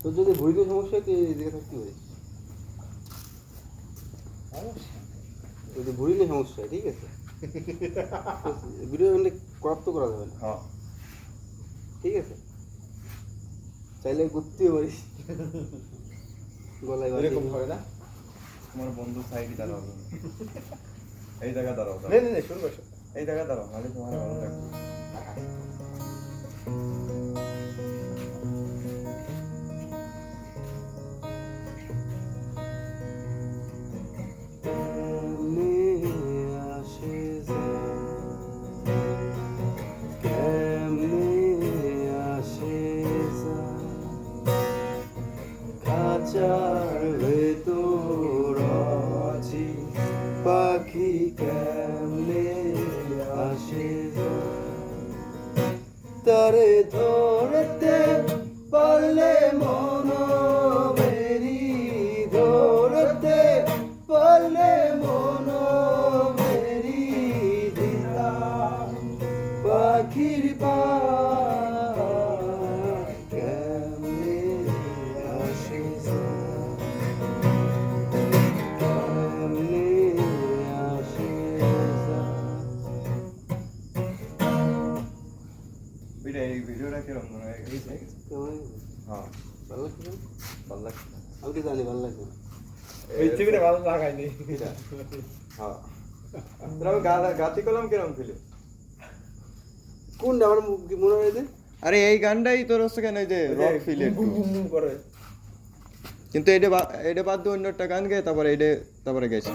তোর যদি ভুঁড়িতে সমস্যা হয় তুই এদিকে থাকতে পারিস। যদি ভুঁড়ি নিয়ে সমস্যা হয়, ঠিক আছে, ভিডিও ক্রপ তো করা যাবে না। হ্যাঁ ঠিক আছে, চাইলে ঘুরতেও পারিস গলায় বাঁধে। এরকম হবে না? তোমার বন্ধু সাইডে দাঁড়াও এই জায়গা দাঁড়াও নে শুরু করো। এই জায়গা দাঁড়াও নাহলে তোমার ভালো লাগবে খাঁচার ভেতর আছি, পাখি কেমনে আসে তারে ধরতে পারলে মন মেরি, ধরতে পারলে মন মেরি দিতাম পাখির পা কেমনে আসে কেমনে আসে। এই ভিডিওটা কিরকম মনে হয়? হ্যাঁ ভালো লাগছে না? ভালো লাগছে আমি কি জানি ভালো লাগবে না। এই টিভিটা ভালো লাগাইনি। হ্যাঁ তোর আমি গাতি কলম কিরকম ফিলে কোনটা আমার মনে হয় যে আরে এই গানটাই তোর হচ্ছে কেন এই যে rock feel boom boom boom করে। কিন্তু এটা বাদ দিয়ে অন্য একটা গান গেয়ে তারপরে গেছে